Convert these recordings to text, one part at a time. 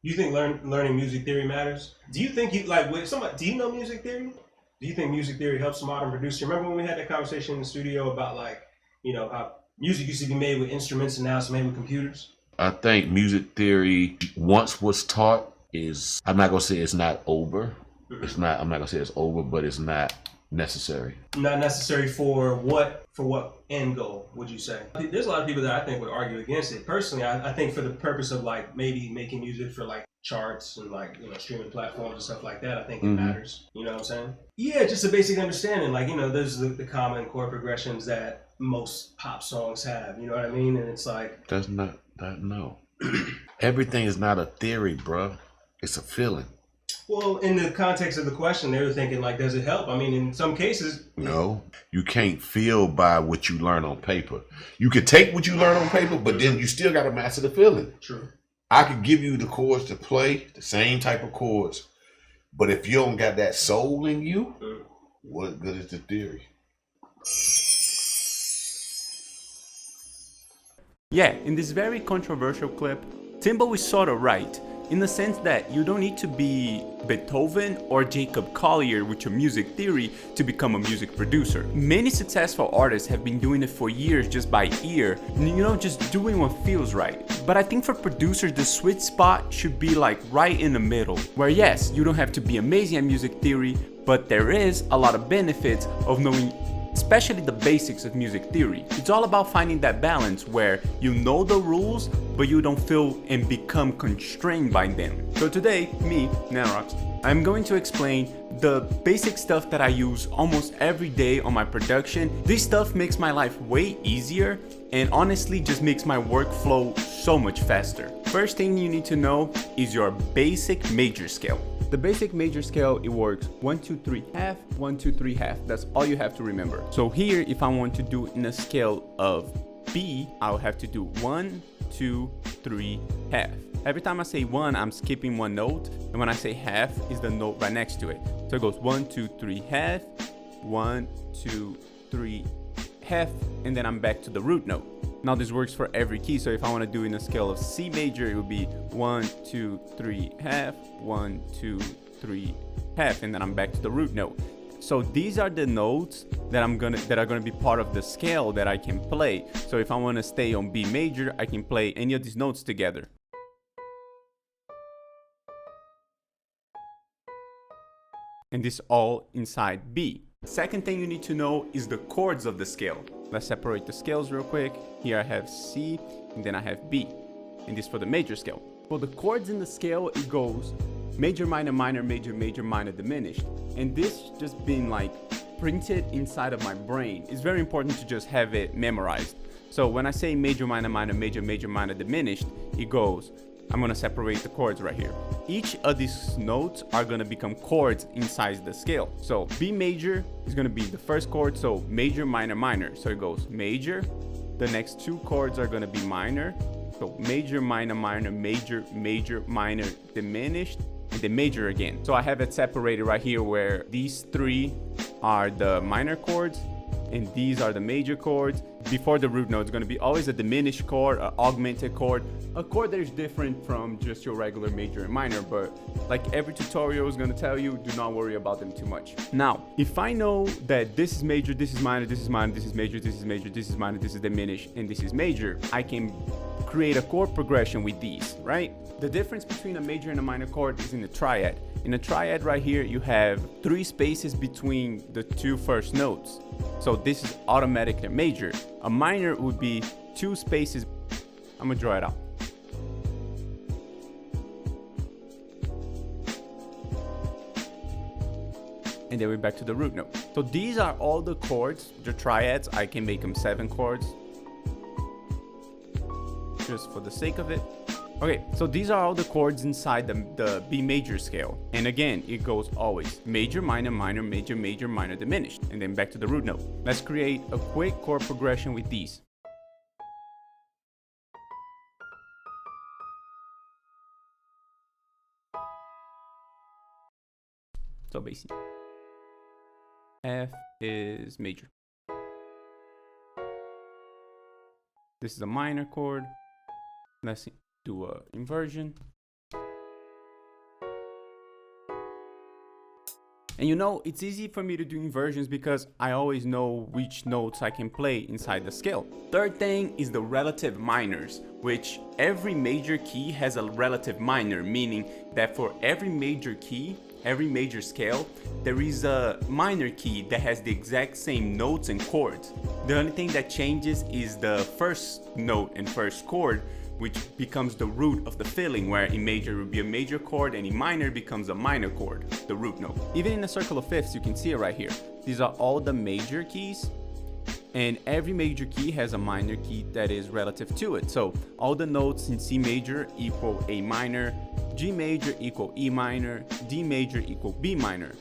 You think learning music theory matters? Do you think you like with somebody? Do you know music theory? Do you think music theory helps a modern producer? Remember when we had that conversation in the studio about like how music used to be made with instruments and now it's made with computers? I think music theory once was taught is, I'm not gonna say it's not over. It's not. I'm not gonna say it's over, but it's not necessary. Not necessary for what end goal would you say? There's a lot of people that I think would argue against it. Personally, I think for the purpose of like maybe making music for like charts and like streaming platforms and stuff like that, I think it matters. You know what I'm saying? Yeah, just a basic understanding. Like there's the common chord progressions that most pop songs have. You know what I mean? And it's like that's not that. No, everything is not a theory, bro. It's a feeling. Well, in the context of the question, they were thinking like, does it help? I mean, in some cases, no. You can't feel by what you learn on paper. You could take what you learn on paper, but then you still got to master the feeling. True. I could give you the chords to play, the same type of chords, but if you don't got that soul in you, what good is the theory? Yeah, in this very controversial clip, Timbo is sort of right, in the sense that you don't need to be Beethoven or Jacob Collier with your music theory to become a music producer. Many successful artists have been doing it for years just by ear, just doing what feels right. But I think for producers, the sweet spot should be like right in the middle, where yes, you don't have to be amazing at music theory, but there is a lot of benefits of knowing especially the basics of music theory. It's all about finding that balance where you know the rules, but you don't feel and become constrained by them. So today, me, Narox, I'm going to explain the basic stuff that I use almost every day on my production. This stuff makes my life way easier and honestly just makes my workflow so much faster. First thing you need to know is your basic major scale. The basic major scale, it works 1, 2, 3, half, 1, 2, 3, half. That's all you have to remember. So here, if I want to do it in a scale of B, I'll have to do 1, 2, 3, half. Every time I say 1, I'm skipping one note, and when I say half, is the note right next to it. So it goes 1, 2, 3, half, 1, 2, 3, half, and then I'm back to the root note. Now this works for every key, so if I want to do it in a scale of C major, it would be 1, 2, 3, half, 1, 2, 3, half, and then I'm back to the root note. So these are the notes that are gonna be part of the scale that I can play. So if I want to stay on B major, I can play any of these notes together. And this all inside B. Second thing you need to know is the chords of the scale. Let's separate the scales real quick. Here I have C, and then I have B. And this for the major scale. For the chords in the scale, it goes major, minor, minor, major, major, minor, diminished. And this just been like printed inside of my brain. It's very important to just have it memorized. So when I say major, minor, minor, major, major, minor, diminished, it goes, I'm gonna separate the chords right here. Each of these notes are gonna become chords inside the scale. So B major is gonna be the first chord, so major, minor, minor. So it goes major, the next two chords are gonna be minor. So major, minor, minor, major, major, minor, diminished, and then major again. So I have it separated right here where these three are the minor chords and these are the major chords. Before the root note, it's going to be always a diminished chord, an augmented chord, a chord that is different from just your regular major and minor, but like every tutorial is going to tell you, do not worry about them too much. Now, if I know that this is major, this is minor, this is minor, this is major, this is major, this is minor, this is diminished, and this is major, I can create a chord progression with these, right? The difference between a major and a minor chord is in the triad. In a triad right here, you have 3 spaces between the 2 first notes. So this is automatic and major. A minor would be 2 spaces. I'm gonna draw it out. And then we're back to the root note. So these are all the chords, the triads. I can make them 7 chords, just for the sake of it. Okay, so these are all the chords inside the B major scale. And again, it goes always major, minor, minor, major, major, minor, diminished, and then back to the root note. Let's create a quick chord progression with these. So basically, F is major. This is a minor chord. Let's do a inversion. And you know, it's easy for me to do inversions because I always know which notes I can play inside the scale. Third thing is the relative minors, which every major key has a relative minor, meaning that for every major key, every major scale, there is a minor key that has the exact same notes and chords. The only thing that changes is the first note and first chord, which becomes the root of the filling, where in major would be a major chord and in minor becomes a minor chord, the root note. Even in a circle of fifths, you can see it right here. These are all the major keys, and every major key has a minor key that is relative to it. So all the notes in C major equal A minor, G major equal E minor, D major equal B minor,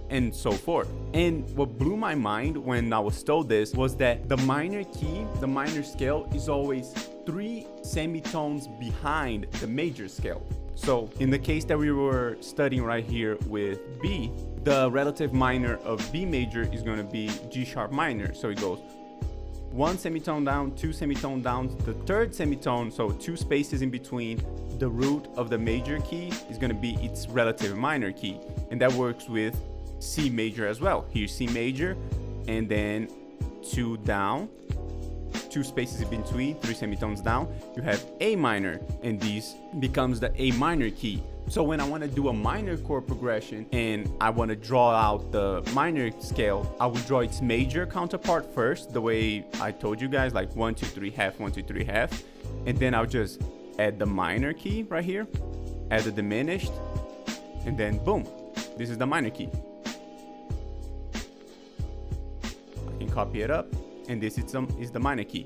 and so forth. And what blew my mind when I was told this was that the minor key, the minor scale, is always 3 semitones behind the major scale. So in the case that we were studying right here with B, the relative minor of B major is going to be G sharp minor. So it goes 1 semitone down, 2 semitone down, the third semitone, so 2 spaces in between the root of the major key is going to be its relative minor key. And that works with C major as well. Here's C major, and then 2 down, 2 spaces in between, 3 semitones down, you have A minor, and this becomes the A minor key. So when I want to do a minor chord progression and I want to draw out the minor scale, I would draw its major counterpart first, the way I told you guys, like 1, 2, 3, half, 1, 2, 3, half, and then I'll just add the minor key right here, add the diminished, and then boom, this is the minor key. I can copy it up, and this is the minor key.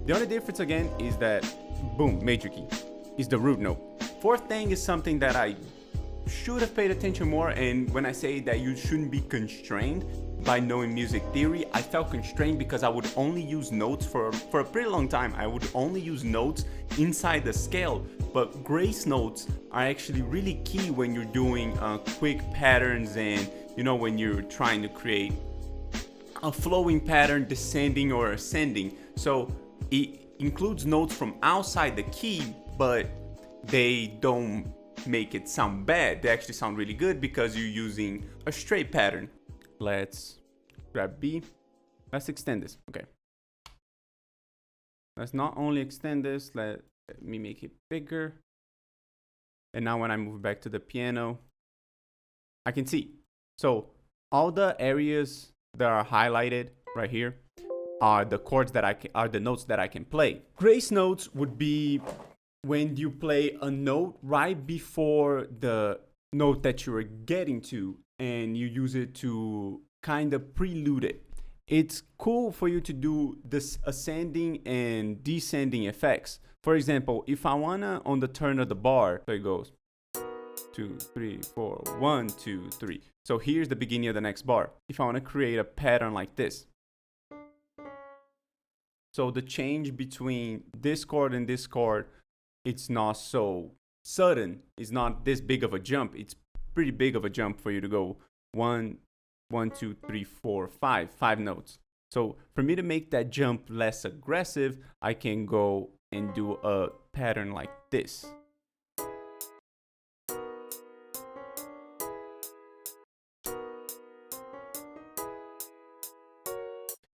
The only difference again is that, boom, major key is the root note. Fourth thing is something that I should have paid attention more, and when I say that you shouldn't be constrained by knowing music theory, I felt constrained because I would only use notes for a pretty long time. I would only use notes inside the scale, but grace notes are actually really key when you're doing quick patterns, and you know, when you're trying to create a flowing pattern, descending or ascending. So it includes notes from outside the key, but they don't make it sound bad. They actually sound really good because you're using a straight pattern. Let's grab B. Let's extend this. Okay. Let's not only extend this, let me make it bigger. And now when I move back to the piano, I can see. So all the areas that are highlighted right here are the chords that are the notes that I can play. Grace notes would be when you play a note right before the note that you are getting to, and you use it to kind of prelude it. It's cool for you to do this ascending and descending effects. For example, if I wanna, on the turn of the bar, so it goes 2, 3, 4, 1, 2, 3. So here's the beginning of the next bar. If I wanna create a pattern like this, so the change between this chord and this chord, it's not so sudden. It's not this big of a jump. It's pretty big of a jump for you to go 1, 1, 2, 3, 4, 5 notes. So for me to make that jump less aggressive, I can go and do a pattern like this.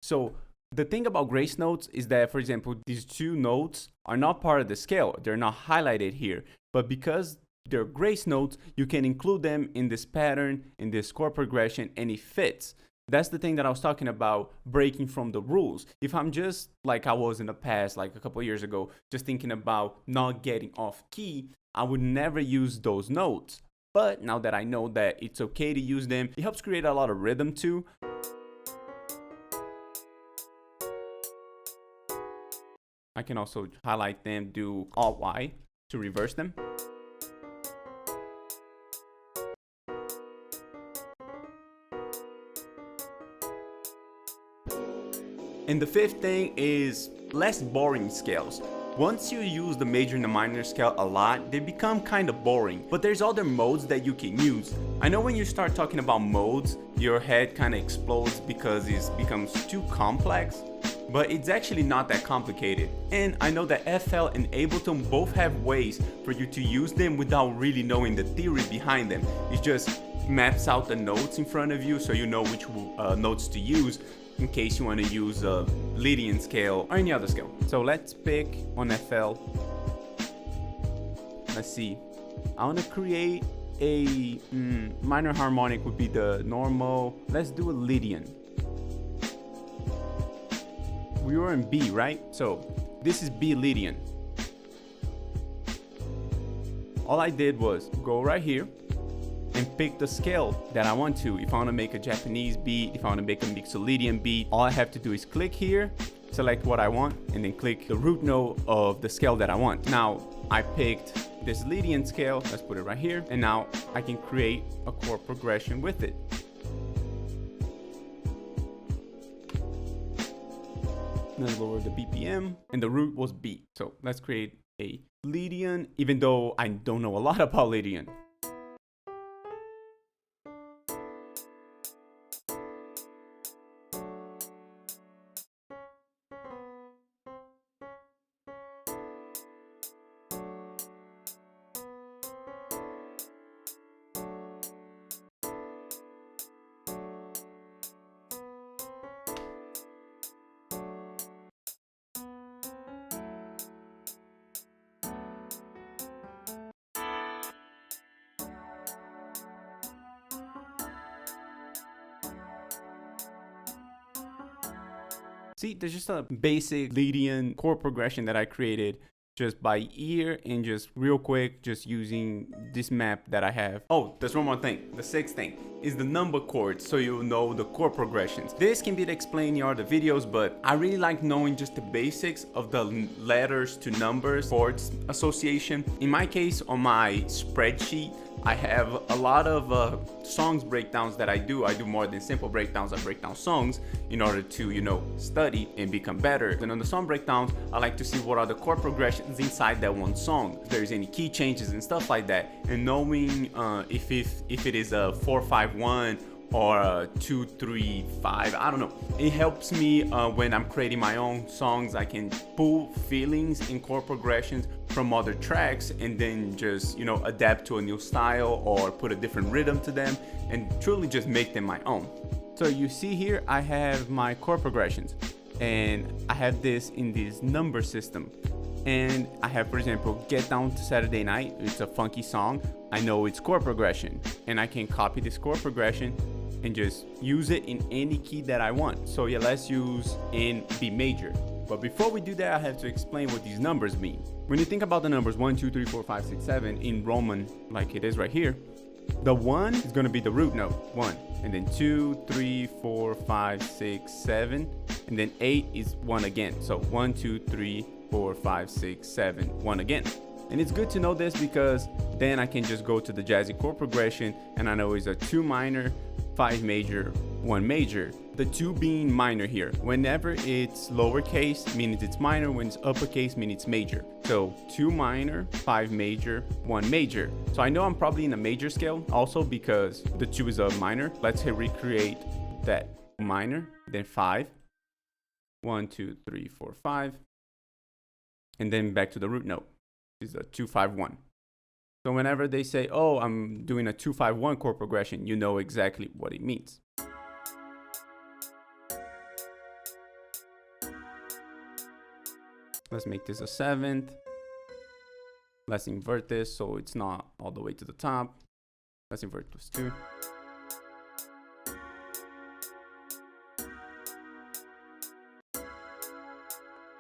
So the thing about grace notes is that, for example, these 2 notes are not part of the scale. They're not highlighted here. But because they're grace notes, you can include them in this pattern, in this chord progression, and it fits. That's the thing that I was talking about, breaking from the rules. If I'm just like I was in the past, like a couple of years ago, just thinking about not getting off key, I would never use those notes. But now that I know that it's okay to use them, it helps create a lot of rhythm too. I can also highlight them, do Alt-Y to reverse them. And the fifth thing is less boring scales. Once you use the major and the minor scale a lot, they become kind of boring, but there's other modes that you can use. I know when you start talking about modes, your head kind of explodes because it becomes too complex. But it's actually not that complicated. And I know that FL and Ableton both have ways for you to use them without really knowing the theory behind them. It's just maps out the notes in front of you so you know which notes to use in case you want to use a Lydian scale or any other scale. So let's pick on FL. Let's see. I want to create a minor harmonic would be the normal. Let's do a Lydian. We were in B, right? So this is B Lydian. All I did was go right here and pick the scale that I want to. If I want to make a Japanese beat, if I want to make a Mixolydian beat, all I have to do is click here, select what I want, and then click the root note of the scale that I want. Now I picked this Lydian scale, let's put it right here, and now I can create a chord progression with it. Then lower the BPM, and the root was B. So let's create a Lydian, even though I don't know a lot about Lydian. See, there's just a basic Lydian chord progression that I created just by ear and just real quick, just using this map that I have. Oh, there's one more thing. The sixth thing is the number chords, so you'll know the chord progressions. This can be explained in other videos, but I really like knowing just the basics of the letters to numbers, chords association. In my case, on my spreadsheet, I have a lot of songs breakdowns that I do. I do more than simple breakdowns. I break down songs in order to, you know, study and become better. And on the song breakdowns, I like to see what are the chord progressions inside that one song. If there's any key changes and stuff like that. And knowing if it is a 4-5-1 or a 2-3-5, I don't know. It helps me when I'm creating my own songs. I can pull feelings and chord progressions from other tracks and then just, you know, adapt to a new style or put a different rhythm to them and truly just make them my own. So you see here, I have my chord progressions and I have this in this number system. And I have, for example, Get Down to Saturday Night. It's a funky song. I know it's chord progression and I can copy this chord progression and just use it in any key that I want. So yeah, let's use in B major. But before we do that, I have to explain what these numbers mean. When you think about the numbers 1, 2, 3, 4, 5, 6, 7 in Roman, like it is right here, the 1 is going to be the root note, 1. And then 2, 3, 4, 5, 6, 7. And then 8 is 1 again. So 1, 2, 3, 4, 5, 6, 7, 1 again. And it's good to know this because then I can just go to the jazzy chord progression and I know it's a 2 minor, 5 major, 1 major. The 2 being minor here. Whenever it's lowercase, means it's minor. When it's uppercase, means it's major. So 2 minor, 5 major, 1 major. So I know I'm probably in a major scale also because the 2 is a minor. Let's recreate that minor, then 5. 1, 2, 3, 4, 5. And then back to the root note. This is a 2-5-1. So whenever they say, oh, I'm doing a 2-5-1 chord progression, you know exactly what it means. Let's make this a 7th. Let's invert this so it's not all the way to the top. Let's invert this too.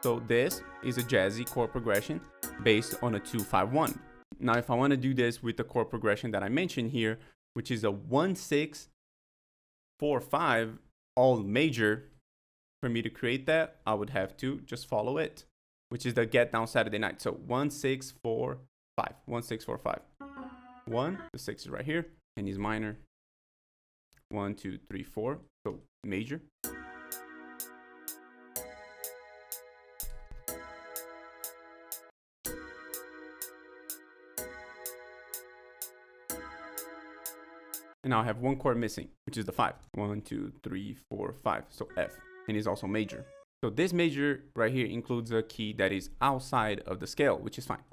So this is a jazzy chord progression based on a 2-5-1. Now, if I want to do this with the chord progression that I mentioned here, which is a 1-6-4-5, all major, for me to create that, I would have to just follow it, which is the Get Down Saturday Night. So 1-6-4-5, 1-6-4-5. 1, the 6 is right here, and he's minor. 1, 2, 3, 4, so major. And now I have 1 chord missing, which is the 5. 1, 2, 3, 4, 5. So F. And it's also major. So this major right here includes a key that is outside of the scale, which is fine.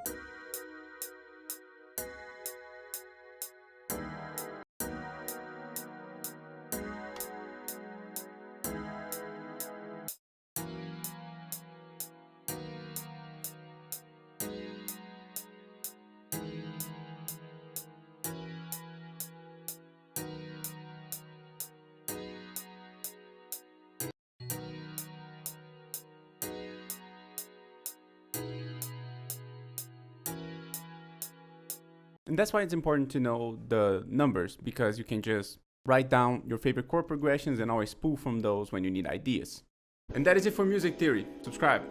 And that's why it's important to know the numbers, because you can just write down your favorite chord progressions and always pull from those when you need ideas. And that is it for music theory. Subscribe.